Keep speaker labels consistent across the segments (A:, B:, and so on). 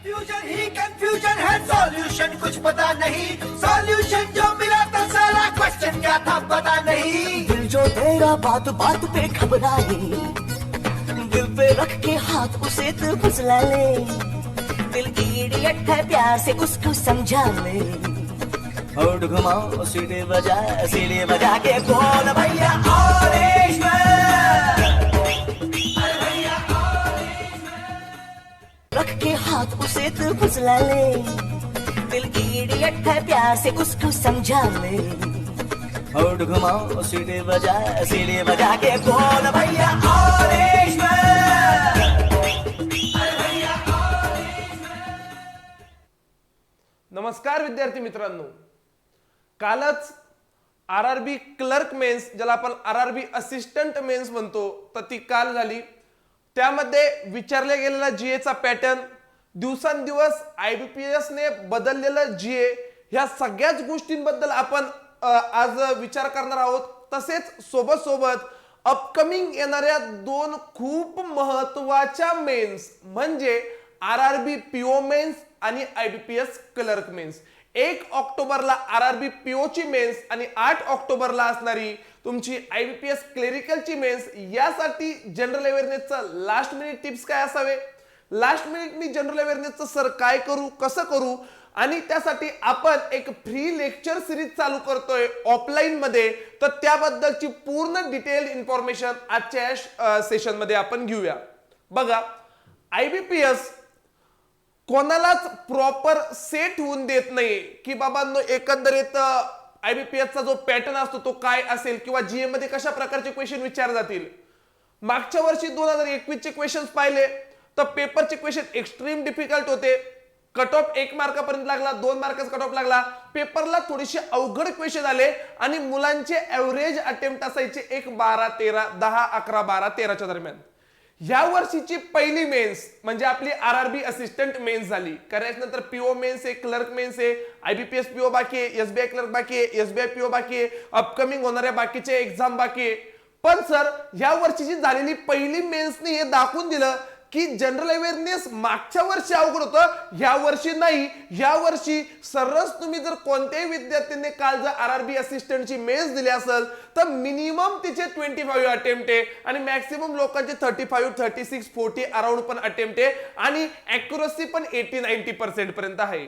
A: Confusion ही confusion है, solution कुछ पता नहीं, सॉल्यूशन जो मिला तो सारा क्वेश्चन क्या था पता नहीं।
B: दिल जो तेरा बात बात पे घबराए, दिल पे रख के हाथ उसे तू फुसला ले। दिल इडियट है प्यार से उसको समझा ले। होठ घुमाओ सीढ़ी बजा के बोल भैया ऑरेंज रख के हाथ उसे तू फुसला ले। दिल इडियट है प्यार से उसको समझा ले। होठ घुमाओ सीढ़ी बजा के बोल भैया ऑरेंज
C: नमस्कार विद्यार्थी मित्रांनो, कालच आरआरबी क्लर्क मेन्स ज्याला आपण आरआरबी असिस्टंट मेन्स म्हणतो तर ती काल झाली। त्यामध्ये विचारले गेलेला जीएचा पॅटर्न, दिवसांदिवस आयबीपीएस ने बदललेलं जीए, ह्या सगळ्याच गोष्टींबद्दल आपण आज विचार करणार आहोत। तसेच सोबत सोबत अपकमिंग येणाऱ्या दोन खूप महत्त्वाच्या मेन्स म्हणजे आरआरबी पीओ मेन्स आणि आयबीपीएस क्लर्क मेन्स। 1 ऑक्टोबरला आरआरबी पीओ ची मेन्स आणि 8 ऑक्टोबरला असणारी तुमची आयबीपीएस क्लेरिकलची मेन्स। यासाठी जनरल अवेअरनेसचा लास्ट मिनिट टिप्स काय असावे, लास्ट मिनिट मी जनरल अवेअरनेसचं सर काय करू कसं करू, आणि त्यासाठी आपण एक फ्री लेक्चर सिरीज चालू करतोय ऑफलाइन मध्ये। तर त्याबद्दलची पूर्ण डिटेल इन्फॉर्मेशन आजच्या सेशन मध्ये आपण घेऊया। बघा, आयबीपीएस कोणालाच प्रॉपर सेट होऊन देत नाही की बाबांनो एकंदरीत आयबीपीएस चा जो पॅटर्न असतो तो काय असेल किंवा जीए मध्ये कशा प्रकारचे क्वेश्चन विचारले जातील। मागच्या वर्षी 2021 चे क्वेश्चन्स पाहिले तर पेपरचे क्वेश्चन एक्स्ट्रीम डिफिकल्ट होते। कट ऑफ 1 मार्कापर्यंत लागला, 2 मार्काचा कट ऑफ लागला। पेपरला थोडेसे अवघड क्वेश्चन आले आणि मुलांचे एव्हरेज अटेम्प्ट असायचे 1 12 13 10 11 12 13 च्या दरम्यान। या वर्षीची पहिली मेन्स म्हणजे आपली आरआरबी असिस्टंट मेन्स झाली। करायच्या नंतर पीओ मेन्स आहे, क्लर्क मेन्स आहे, आयबीपीएस पीओ बाकी आहे, एसबीआय क्लर्क बाकी आहे, एसबीआय पीओ बाकी आहे, अपकमिंग होणाऱ्या बाकीचे एक्झाम बाकी आहे। पण सर या वर्षीची झालेली पहिली मेन्सने हे दाखवून दिलं की जनरल अवेअरनेस मागच्या वर्षी अवघड होतं, या वर्षी नाही। या वर्षी सरस तुम्ही जर कोणत्याही विद्यार्थ्यांनी काल जर आरआरबी असिस्टंटची मेन्स दिली असेल तर मिनिमम तिचे 25 अटेम्प्ट आहे आणि मॅक्सिमम लोकांचे 35 36 40 अराउंड पण अटेम्प्ट आहे आणि ॲक्युरसी पण 80-90% पर्यंत आहे।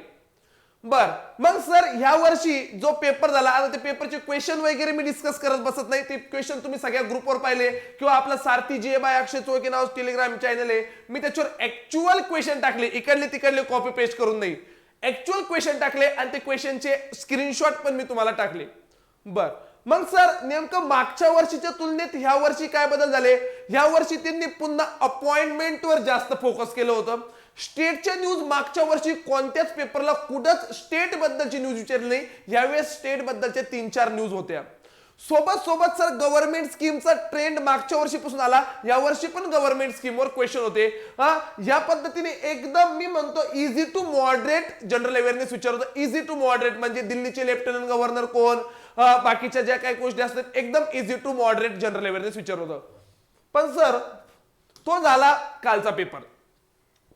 C: बर, मग सर ह्या वर्षी जो पेपर झाला, आता ते पेपरचे क्वेश्चन वगैरे मी डिस्कस करत बसत नाही, ते क्वेश्चन तुम्ही सगळ्या ग्रुपवर पाहिले किंवा आपला सारथी जे बाय अक्षय चोळके नाव टेलिग्राम चॅनल आहे, मी त्याच्यावर ऍक्च्युअल क्वेश्चन टाकले, इकडले तिकडले कॉपी पेस्ट करून नाही, ऍक्च्युअल क्वेश्चन टाकले आणि ते क्वेश्चनचे स्क्रीनशॉट पण मी तुम्हाला टाकले। बर, मग सर नेमकं मागच्या वर्षीच्या तुलनेत ह्या वर्षी काय बदल झाले? ह्या वर्षी त्यांनी पुन्हा अपॉइंटमेंटवर जास्त फोकस केलं होतं। स्टेटच्या न्यूज मागच्या वर्षी कोणत्याच पेपरला कुठंच स्टेट बद्दलची न्यूज विचारली नाही, यावेळेस स्टेट बद्दलच्या 3-4 न्यूज होत्या। सोबत सोबत सर गव्हर्नमेंट स्कीमचा ट्रेंड मागच्या वर्षीपासून आला, या वर्षी पण गव्हर्नमेंट स्कीमवर क्वेश्चन होते। या पद्धतीने एकदम मी म्हणतो easy to moderate general awareness विचारत होतं। इझी टू मॉडरेट म्हणजे दिल्लीचे लेफ्टनंट गव्हर्नर कोण, बाकीच्या ज्या काही गोष्टी असतात एकदम easy to moderate general awareness विचारत होतं। पण सर तो झाला कालचा पेपर,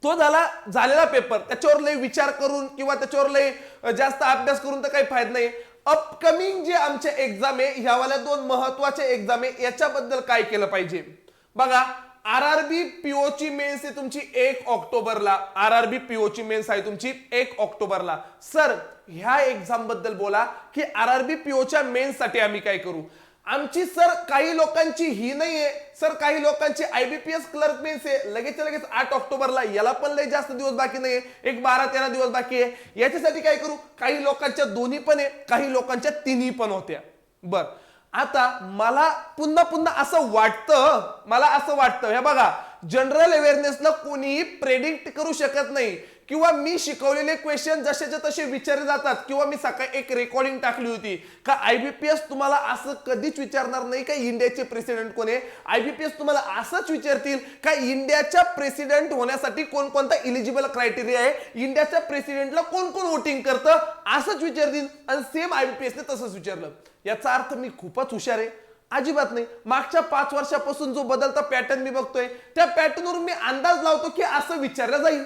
C: तो झालेला पेपर, त्याच्यावर लय विचार करून किंवा त्याच्यावर लय जास्त अभ्यास करून तर काही फायदा नाही। अपकमिंग जे आमचे एक्झाम आहे, ह्यावाल्या 2 महत्वाचे एक्झाम आहे, याच्याबद्दल काय केलं पाहिजे? बघा, आरआरबी पीओ ची मेन्स आहे तुमची 1 ऑक्टोबरला, आरआरबी पीओ ची मेन्स आहे तुमची 1 ऑक्टोबरला। सर ह्या एक्झाम बद्दल बोला की आरआरबी पीओ च्या मेन्स साठी आम्ही काय करू? आमची सर काही लोकांची ही नाहीये सर, काही लोकांची आयबीपीएस क्लर्क मेन्स आहे लगेच 8 ऑक्टोबरला, याला पण लय जास्त दिवस बाकी नाहीये, एक 12-13 दिवस बाकी आहे। याच्यासाठी काय करू? काही लोकांच्या दोन्ही पण आहे, काही लोकांच्या तिन्ही पण होत्या। बर, आता मला पुन्हा असं वाटतं, हे बघा, जनरल अवेअरनेसला कोणीही प्रेडिक्ट करू शकत नाही किंवा मी शिकवलेले क्वेश्चन जसेच्या तसे विचारले जातात किंवा मी सकाळी एक रेकॉर्डिंग टाकली होती का आयबीपीएस तुम्हाला असं कधीच विचारणार नाही का इंडियाचे प्रेसिडेंट कोण आहे। आयबीपीएस तुम्हाला असंच विचारतील का इंडियाच्या प्रेसिडेंट होण्यासाठी कोणकोणता इलिजिबल क्रायटेरिया आहे, इंडियाच्या प्रेसिडेंटला कोण कोण वोटिंग करतं, असंच विचारतील। आणि सेम आयबीपीएसने तसंच विचारलं। याचा अर्थ मी खूपच हुशार आहे? अजिबात नाही। मागच्या 5 वर्षापासून जो बदलता पॅटर्न मी बघतोय त्या पॅटर्नवरून मी अंदाज लावतो की असं विचारलं जाईल।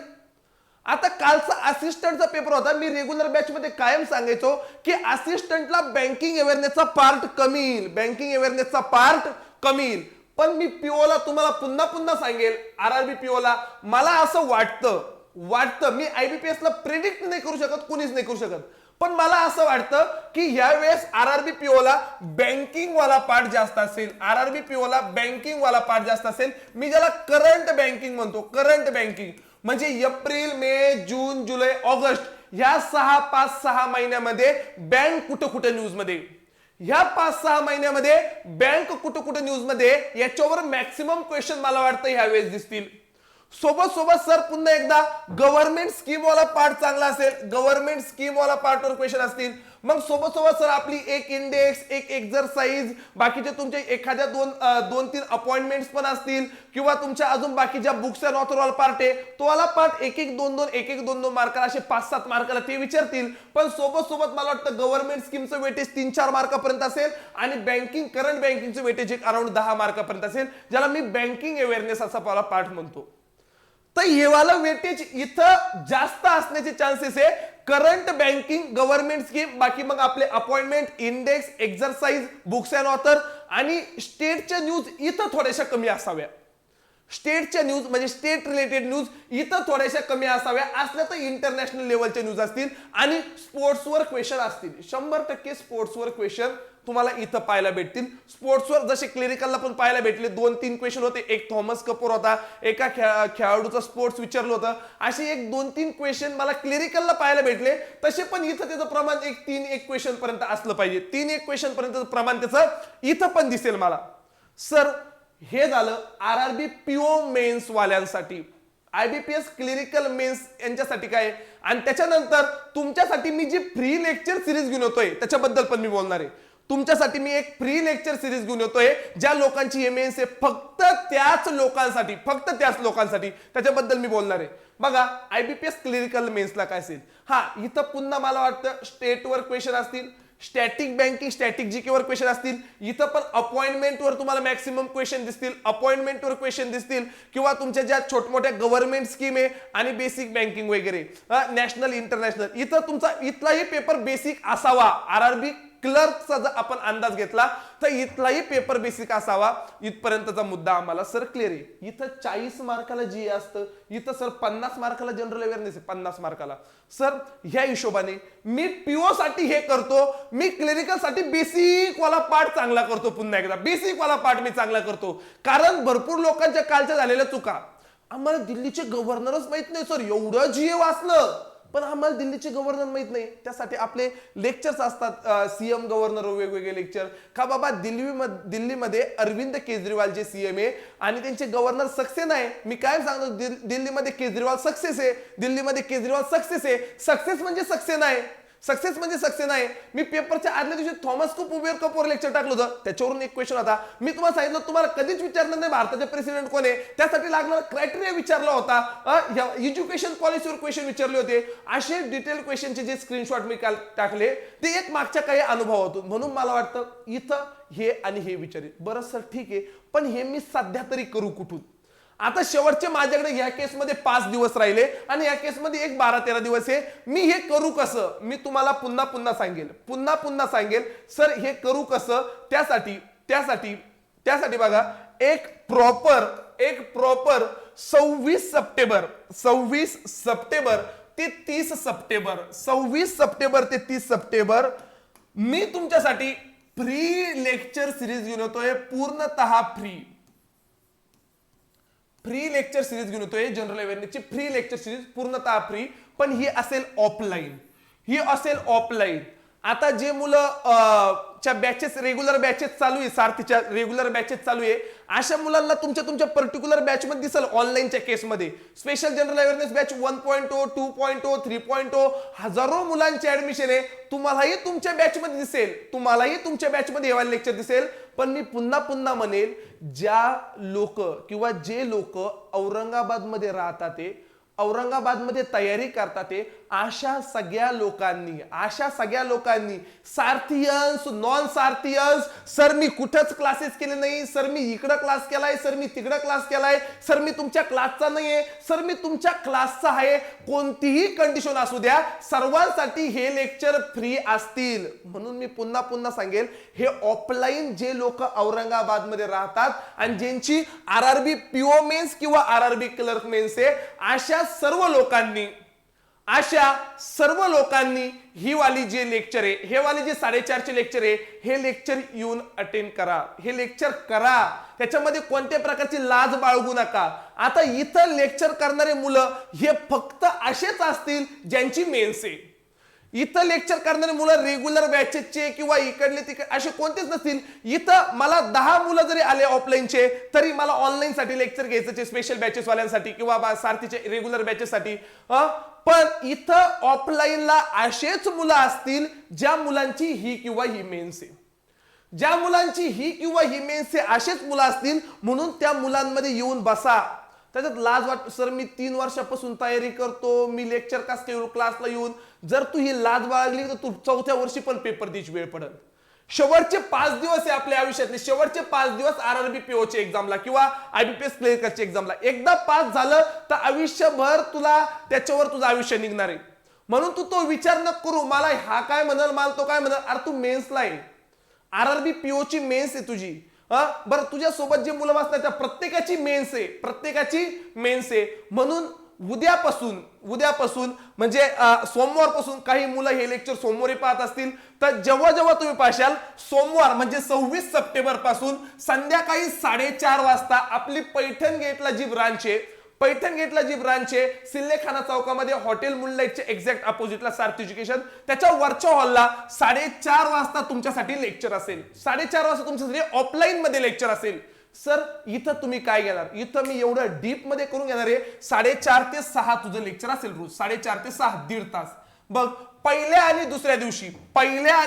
C: आता कालचा असिस्टंटचा पेपर होता. मी रेग्युलर बॅच मध्ये कायम सांगायचो की असिस्टंटला बँकिंग अवेअरनेसचा पार्ट कमी येईल, बँकिंग अवेअरनेसचा पार्ट कमी येईल. पण मी पीओला तुम्हाला पुन्हा पुन्हा सांगेल, आरआरबी पीओला मला असं वाटतं मी आयबीपीएस ला प्रेडिक्ट नाही करू शकत, कुणीच नाही करू शकत, पण मला असं वाटतं की यावेळेस आरआरबी पीओला बँकिंग वाला पार्ट जास्त असेल, आरआरबी पीओला बँकिंग वाला पार्ट जास्त असेल. मी ज्याला करंट बँकिंग म्हणतो, करंट बँकिंग म्हणजे एप्रिल, मे, जून, जुलै, ऑगस्ट ह्या 5-6 महिन्यामध्ये बँक कुठं न्यूज मध्ये, ह्या 5-6 महिन्यामध्ये बँक कुठं न्यूज मध्ये, याच्यावर मॅक्सिमम क्वेश्चन मला वाटतं ह्यावेळेस दिसतील. सोबत सर पुन्हा एकदा गव्हर्नमेंट स्कीम वाला पार्ट चांगला असेल, गव्हर्नमेंट स्कीम वाला पार्टवर क्वेश्चन असतील. मग सोबत सर आपली एक इंडेक्स, एक एक्झरसाइज, बाकीचे तुमचे एखाद्या 2-3 अपॉइंटमेंट्स पण असतील, किंवा तुमच्या अजून बाकीच्या बुक्स अँड ऑथर वाला पार्ट आहे, तो वाला पार्ट 1-1, 2-2 मार्काला, असे 5-7 मार्काला ते विचारतील. पण सोबत मला वाटतं गव्हर्नमेंट स्कीमचं वेटेज 3-4 मार्कापर्यंत असेल आणि बँकिंग, करंट बँकिंगचं वेटेज एक अराउंड 10 मार्कापर्यंत असेल, ज्याला मी बँकिंग अवेअरनेस असा पार्ट म्हणतो. तर हे वाला वेटेज इथं जास्त असण्याचे चान्सेस आहे. करंट बँकिंग, गव्हर्नमेंट स्कीम, बाकी मग आपले appointment, index, exercise, books and author आणि स्टेटच्या न्यूज इथं थोड्याशा कमी असाव्या. स्टेटच्या न्यूज म्हणजे स्टेट रिलेटेड न्यूज इथं थोड्याशा कमी असाव्या. असल्या तर इंटरनॅशनल लेवलच्या न्यूज असतील आणि स्पोर्ट्सवर क्वेश्चन असतील. 100% स्पोर्ट्सवर क्वेश्चन तुम्हाला इथं पाहायला भेटतील. स्पोर्ट्सवर जसे क्लिरिकलला पण पाहायला भेटले 2-3 क्वेश्चन होते. एक थॉमस कपूर होता, एका खेळाडूचा स्पोर्ट्स विचारलं होतं, असे एक 2-3 क्वेश्चन मला क्लिरिकलला पाहायला भेटले. तसे पण इथं त्याचं प्रमाण 3-1 क्वेश्चन पर्यंत असलं पाहिजे. 3-1 क्वेश्चन पर्यंत प्रमाण त्याचं इथं पण दिसेल मला. सर हे झालं आरआरबी पीओ मेन्स वाल्यांसाठी. आयबीपीएस क्लिरिकल मेन्स यांच्यासाठी काय, आणि त्याच्यानंतर तुमच्यासाठी मी जी फ्री लेक्चर सिरीज घेऊन येतोय त्याच्याबद्दल पण मी बोलणार आहे. तुमच्यासाठी मी एक फ्री लेक्चर सिरीज घेऊन येतोय, ज्या लोकांची एमएन्स आहे फक्त त्याच लोकांसाठी, त्याच्याबद्दल मी बोलणार आहे. बघा आयबीपीएस क्लिरिकल मेन्सला काय असेल, इथं पुन्हा मला वाटतं स्टेटवर क्वेश्चन असतील, स्टॅटिक बँकिंग, स्टॅटिक जीके वर क्वेश्चन असतील. इथं पण अपॉइंटमेंटवर तुम्हाला मॅक्सिमम क्वेश्चन दिसतील, अपॉइंटमेंटवर क्वेश्चन दिसतील, किंवा तुमच्या ज्या छोटमोठ्या गव्हर्नमेंट स्कीम आहे आणि बेसिक बँकिंग वगैरे, नॅशनल, इंटरनॅशनल, इथं तुमचा इथलाही पेपर बेसिक असावा. आरआरबी क्लर्कचा जर आपण अंदाज घेतला तर इथलाही पेपर बेसिक असावा. इथपर्यंतचा मुद्दा आम्हाला सर क्लिअर आहे. इथं 40 मार्काला जी असतं, इथं सर 50 मार्काला जनरल अवेअरनेस आहे, 50 मार्काला. सर ह्या हिशोबाने मी पीओ साठी हे करतो, मी क्लिनिकल साठी बेसिक वाला पार्ट चांगला करतो. पुन्हा एकदा बेसिक वाला पार्ट मी चांगला करतो, कारण भरपूर लोकांच्या कालच्या झालेल्या चुका. आम्हाला दिल्लीचे गव्हर्नरच माहित नाही सर, एवढं जीए वाचलं पण आम्हाला दिल्लीचे गव्हर्नर माहित नाही. त्यासाठी आपले लेक्चर्स असतात, सीएम गव्हर्नर वेगवेगळे लेक्चर का बाबा. दिल्लीमध्ये अरविंद केजरीवाल जे सीएम आहे आणि त्यांचे गव्हर्नर सक्सेस आहे. मी काय सांगतो, दिल्लीमध्ये केजरीवाल सक्सेस आहे, दिल्लीमध्ये केजरीवाल सक्सेस आहे. सक्सेस म्हणजे सक्सेस नाही, सक्सेस म्हणजे सक्सेस नाही. मी पेपरच्या आदल्या दिवशी थॉमस कपूर लेक्चर टाकलं होतं, त्याच्यावरून एक क्वेश्चन होता. मी तुम्हाला सांगितलं तुम्हाला कधीच विचारणार नाही भारताचे प्रेसिडेंट कोण आहे, त्यासाठी लागणारा क्रायटेरिया विचारला होता. एज्युकेशन पॉलिसीवर क्वेश्चन विचारले होते. असे डिटेल क्वेश्चनचे जे स्क्रीनशॉट मी काल टाकले ते एक मागच्या काही अनुभवातून. म्हणून मला वाटतं इथं हे आणि हे विचारेल. बरं सर ठीक आहे, पण हे मी सध्या तरी करू कुठून. आता शेवटचे माझ्याकडे या केसमध्ये 5 दिवस राहिले आणि या केसमध्ये एक 12-13 दिवस आहे. मी हे करू कसं, मी तुम्हाला पुन्हा सांगेल सर हे करू कसं. त्यासाठी बघा एक प्रॉपर 26 सप्टेंबर ते 30 सप्टेंबर मी तुमच्यासाठी फ्री लेक्चर सिरीज घेऊन येतोय, पूर्णतः फ्री लेक्चर सिरीज घेऊन येतोय. जनरल अवेअरनेसची फ्री लेक्चर सिरीज पूर्णतः फ्री, पण ही असेल ऑफलाईन. आता जे मुलं च्या बॅचेस, रेग्युलर बॅचेस चालू आहे, सारथीच्या रेग्युलर बॅचेस चालू आहे, अशा मुलांना तुमच्या पर्टिक्युलर बॅच मध्ये दिसेल ऑनलाईनच्या केसमध्ये. स्पेशल जनरल अवेअरनेस बॅच 1.0, 2.0, 3.0 हजारो मुलांचे ऍडमिशन आहे. तुम्हालाही तुमच्या बॅचमध्ये दिसेल, हे लेक्चर दिसेल. पण मी पुन्हा म्हणेल, जे लोक औरंगाबाद मध्ये राहतात, औरंगाबादमध्ये तयारी करतात ते अशा सगळ्या लोकांनी सार्थियन्स, नॉन सार्थियन्स, सर मी कुठंच क्लासेस केले नाही, सर मी इकडं क्लास केलाय, सर मी तिकडं क्लास केलाय, सर मी तुमच्या क्लासचा नाहीये, सर मी तुमच्या क्लासचा आहे, कोणतीही कंडिशन असू द्या, सर्वांसाठी हे लेक्चर फ्री असतील. म्हणून मी पुन्हा पुन्हा सांगेल, हे ऑफलाईन जे लोक औरंगाबादमध्ये राहतात आणि ज्यांची RRB PO मेन्स किंवा RRB क्लर्क मेन्स आहे, अशा सर्व लोकांनी ही वाली जे लेक्चर आहे, हे वाली जे 4:30 लेक्चर आहे, हे लेक्चर येऊन अटेंड करा, हे लेक्चर करा. त्याच्यामध्ये कोणत्या प्रकारची लाज बाळगू नका. आता इथं लेक्चर करणारे मुलं हे फक्त असेच असतील ज्यांची मेन्स आहे. इथं लेक्चर करणारे मुलं रेग्युलर बॅचेसचे किंवा इकडले तिकडे असे कोणतेच नसतील. इथं मला 10 मुलं जरी आले ऑफलाईनचे, तरी मला ऑनलाईन साठी लेक्चर घ्यायचे स्पेशल बॅचेस वाल्यांसाठी किंवा सारथीचे रेग्युलर बॅचेस साठी. पण इथं ऑफलाईनला असेच मुलं असतील ज्या मुलांची ही किंवा ही मेन्स आहे, ज्या मुलांची ही किंवा ही मेन्स आहे, असेच मुलं असतील. म्हणून त्या मुलांमध्ये येऊन बसा. त्याच्यात लाज वाट, सर मी 3 वर्षापासून तयारी करतो, मी लेक्चर कसं करू क्लासला येऊन. जर तू ही लाज बाळगली तर तू 4थ्या वर्षी पण पेपर द्यायची वेळ पडेल. शेवटचे 5 दिवस आहे आपल्या आयुष्यातले, शेवटचे 5 दिवस RRB PO च्या एक्झामला किंवा IBPS क्लिअरच्या एक्झामला. एकदा पास झालं तर आयुष्यभर तुला त्याच्यावर तुझं आयुष्य निघणार आहे. म्हणून तू तो विचार न करू, मला हा काय म्हणाल, मला तो काय म्हणाल. अरे तू मेन्सला आहे, RRB PO ची मेन्स आहे तुझी. बरं, तुझ्या सोबत जे मुलं बसतात त्या प्रत्येकाची मेन्स आहे. म्हणून उद्यापासून म्हणजे सोमवारपासून काही मुलं हे लेक्चर सोमवारी पाहत असतील, तर जेव्हा तुम्ही पाशाल सोमवार म्हणजे 26 सप्टेंबर पासून संध्याकाळी 4:30 वाजता आपली पैठण गेटला जी ब्रांच आहे, सिल्लेखाना चौकामध्ये हॉटेल मूनलाईटच्या एक्झॅक्ट अपोजिटला सार्थ एज्युकेशन, त्याच्या वरच्या हॉलला 4:30 वाजता तुमच्यासाठी लेक्चर असेल. 4:30 वाजता तुमच्यासाठी ऑफलाईन मध्ये लेक्चर असेल. सर इथं तुम्ही काय घेणार, इथं मी एवढं डीप मध्ये करून घेणार आहे. 4:30 ते 6 तुझं लेक्चर असेल रोज, 4:30 ते 6 1.5 तास. बघ, पहिल्या आणि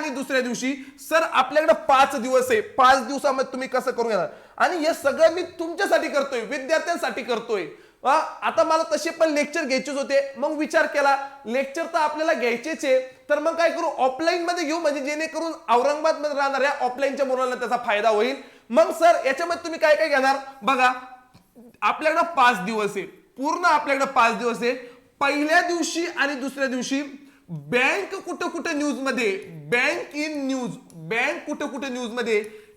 C: दुसऱ्या दिवशी सर आपल्याकडे 5 दिवस आहे. 5 दिवसामध्ये तुम्ही कसं करून घेणार. आणि हे सगळं मी तुमच्यासाठी करतोय, विद्यार्थ्यांसाठी करतोय. आता मला तसे पण लेक्चर घ्यायचेच होते. मग विचार केला लेक्चर तर आपल्याला घ्यायचेच आहे, तर मग काय करू, ऑफलाईन मध्ये घेऊ, म्हणजे जेणेकरून औरंगाबाद मध्ये राहणाऱ्या ऑफलाईनच्या मुलांना त्याचा फायदा होईल. मग सर याच्यामध्ये तुम्ही काय घेणार बघा, आपल्याकडे 5 दिवस आहे, पूर्ण आपल्याकडे 5 दिवस आहे. पहिल्या दिवशी आणि दुसऱ्या दिवशी बँक कुठं न्यूज मध्ये, बँक इन न्यूज,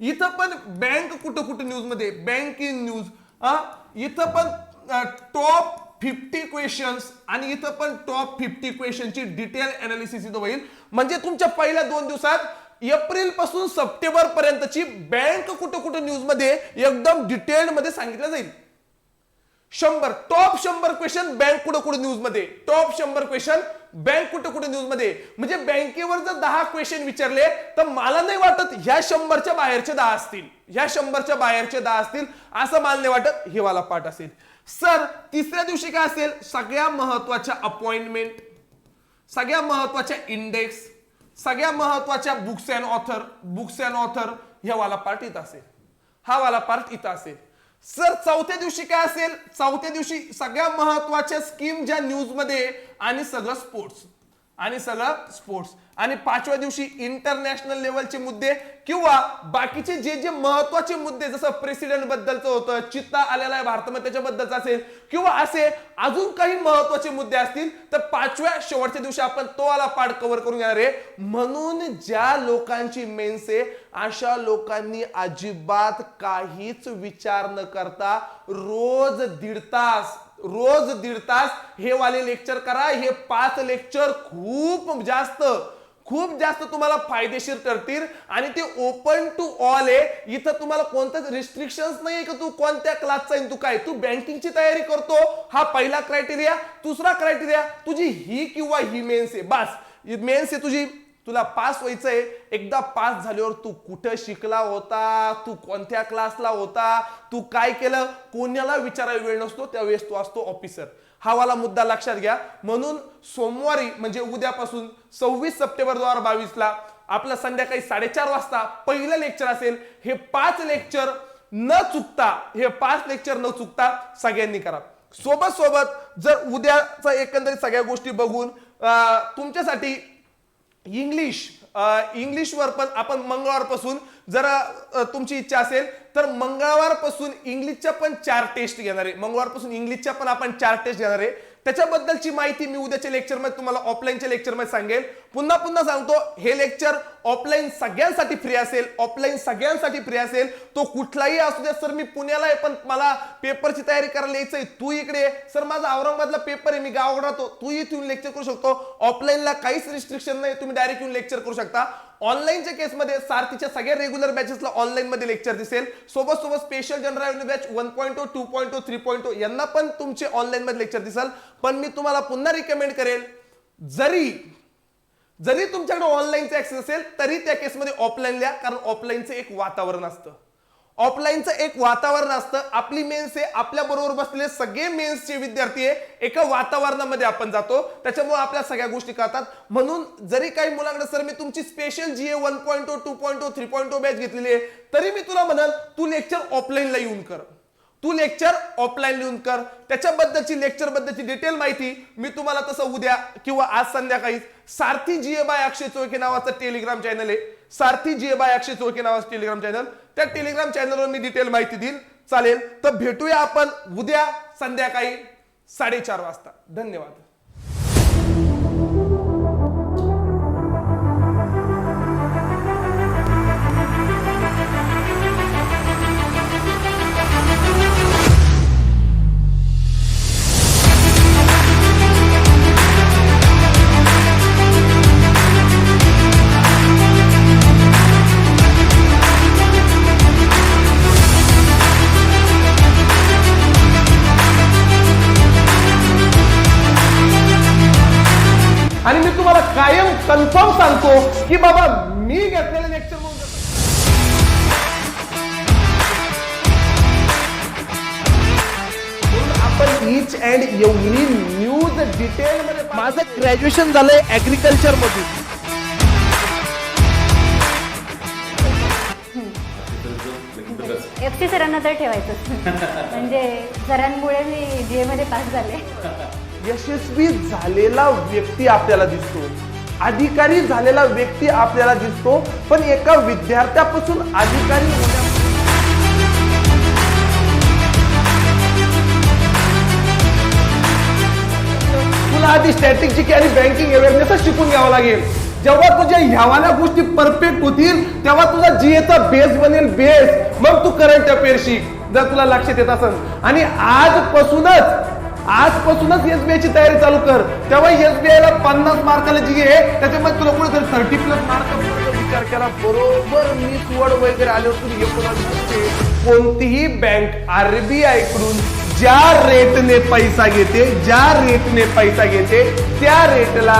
C: इथं पण बँक कुठं न्यूज मध्ये, बँक इन न्यूज. इथं पण टॉप 50 क्वेश्चन्स आणि इथं पण टॉप 50 क्वेश्चनची डिटेल अनालिसिस इथं होईल. म्हणजे तुमच्या पहिल्या 2 दिवसात एप्रिल पासून सप्टेंबर पर्यंतची बँक कुठं न्यूज मध्ये एकदम डिटेल्ड मध्ये सांगितलं जाईल. 100 टॉप 100 क्वेश्चन बँक कुठं न्यूज मध्ये, टॉप 100 क्वेश्चन बँक कुठं न्यूज मध्ये. म्हणजे बँकेवर जर 10 क्वेश्चन विचारले तर मला नाही वाटत ह्या 100च्या बाहेरचे 10 असतील, असं मला नाही वाटत. हे वाला पाठ असेल. सर तिसऱ्या दिवशी काय असेल, सगळ्या महत्वाच्या अपॉइंटमेंट, सगळ्या महत्वाच्या इंडेक्स, सगळ्या महत्वाच्या बुक्स अँड ऑथर हे वाला पार्ट इथं असेल, हा वाला पार्ट इथं असेल. सर चौथ्या दिवशी काय असेल, चौथ्या दिवशी सगळ्या महत्वाच्या स्कीम ज्या न्यूज मध्ये आणि सगळं स्पोर्ट्स. आणि 5व्या दिवशी इंटरनॅशनल लेवलचे मुद्दे किंवा बाकीचे जे महत्वाचे मुद्दे, जसं प्रेसिडेंट बद्दलचं होतं, चित्ता आलेला आहे भारतामध्ये त्याच्याबद्दलचा असेल, किंवा असे अजून काही महत्वाचे मुद्दे असतील, तर 5व्या शेवटच्या दिवशी आपण तो वाला पार्ट कव्हर करून घेणार आहे. म्हणून ज्या लोकांची मेन्स आहे अशा लोकांनी अजिबात काहीच विचार न करता रोज दीड तास हे वाले लेक्चर करा. हे 5 लेक्चर खूप जास्त तुम्हाला फायदेशीर ठरतील आणि ते ओपन टू ऑल आहे. इथं तुम्हाला कोणतेच रिस्ट्रिक्शन्स नाही की तू कोणत्या क्लासचा आहे, तू काय, तू बँकिंगची तयारी करतो, हा पहिला क्रायटेरिया. दुसरा क्रायटेरिया तुझी ही किंवा ही मेन्स आहे, बस मेन्स आहे तुझी, तुला पास व्हायचंय. एकदा पास झाल्यावर तू कुठं शिकला होता, तू कोणत्या क्लासला होता, तू काय केलं, कोणाला विचारायला वेळ नसतो, त्यावेळेस तू असतो ऑफिसर. हा वाला मुद्दा लक्षात घ्या. म्हणून सोमवारी म्हणजे उद्यापासून 26 सप्टेंबर 2022 आपलं संध्याकाळी 4:30 वाजता पहिलं लेक्चर असेल. हे 5 लेक्चर न चुकता सगळ्यांनी करा. सोबत सोबत जर उद्याचा एकंदरीत सगळ्या गोष्टी बघून तुमच्यासाठी इंग्लिशवर पण आपण मंगळवारपासून जर तुमची इच्छा असेल तर मंगळवारपासून इंग्लिशच्या पण 4 टेस्ट घेणार आहे. मंगळवारपासून इंग्लिशच्या पण आपण 4 टेस्ट घेणार आहे. त्याच्याबद्दलची माहिती मी उद्याच्या लेक्चरमध्ये तुम्हाला ऑफलाईनच्या लेक्चरमध्ये सांगेल. पुन्हा सांगतो, हे लेक्चर ऑफलाईन सगळ्यांसाठी फ्री असेल. ऑफलाईन सगळ्यांसाठी फ्री असेल. तो कुठलाही असू द्या. सर मी पुण्याला आहे पण मला पेपरची तयारी करायला यायचंय, तू इकडे सर माझा औरंगाबादला पेपर आहे, मी गावाकडे राहतो, तू इथून लेक्चर करू शकतो. ऑफलाईनला काहीच रिस्ट्रिक्शन नाही, तुम्ही डायरेक्ट येऊन लेक्चर करू शकता. ऑनलाईनच्या केसमध्ये सारथीच्या सगळ्या रेग्युलर बॅचेसला ऑनलाईन मध्ये लेक्चर दिसेल. सोबत स्पेशल जनरल बॅच 1.0 2.0 3.0 यांना पण तुमचे ऑनलाईन मध्ये लेक्चर दिसेल. पण मी तुम्हाला पुन्हा रिकमेंड करेल, जरी तुमच्याकडे ऑनलाईनचा ऍक्सेस असेल तरी त्या केसमध्ये ऑफलाईन लिहा, कारण ऑफलाईनचं एक वातावरण असतं. ऑफलाईनचं एक वातावरण असतं. आपली मेन्स आहे, आपल्या बरोबर बसलेले सगळे मेन्सचे विद्यार्थी आहे, एका वातावरणामध्ये आपण जातो, त्याच्यामुळे आपल्या सगळ्या गोष्टी कळतात. म्हणून जरी काही मुलांकडे सर मी तुमची स्पेशल GA 1.0 2.0 3.0 बॅच घेतलेली आहे, तरी मी तुला म्हणाल तू लेक्चर ऑफलाईनला येऊन कर, तू लेक्चर ऑफलाईन लिहून कर. त्याच्याबद्दलची लेक्चर बद्दलची डिटेल माहिती मी तुम्हाला तसं उद्या किंवा आज संध्याकाळी सारथी GA बाय अक्षय चोळके नावाचा टेलिग्राम चॅनल आहे, सारथी GA बाय अक्षय चोळके नावाचं टेलिग्राम चॅनल, त्या टेलिग्राम चॅनलवर मी डिटेल माहिती देईल. चालेल, तर भेटूया आपण उद्या संध्याकाळी 4:30 वाजता. धन्यवाद. आणि मी तुम्हाला कायम कन्फर्म सांगतो की बाबा मी घेतलेले लेक्चर आपण each and every news detail मध्ये. माझं ग्रॅज्युएशन झालंय ऍग्रिकल्चर मधून.
D: FC सरांना तर ठेवायचं म्हणजे सरांमुळे मी GA मध्ये पास झाले.
C: यशस्वी झालेला व्यक्ती आपल्याला दिसतो, अधिकारी झालेला व्यक्ती आपल्याला दिसतो, पण एका विद्यार्थ्यापासून अधिकारी तुला आधी स्टॅटिस्टिक्स आणि बँकिंग अवेअरनेस शिकून घ्यावं लागेल. जेव्हा तुझ्या ह्यावाल्या गोष्टी परफेक्ट होतील तेव्हा तुझा GAचा बेस बनेल बेस. मग तू करंट अफेअर शिक जर तुला लक्षात येत असेल. आणि आजपासूनच SBI ची तयारी चालू कर. तेव्हा SBI ला 50 मार्काला GA आहे, त्याच्यामध्ये तुला कुठे 30+ मार्क विचार केला बरोबर मी सुवड वगैरे आले होते. कोणतीही बँक RBI कडून ज्या रेटने पैसा घेते त्या रेटला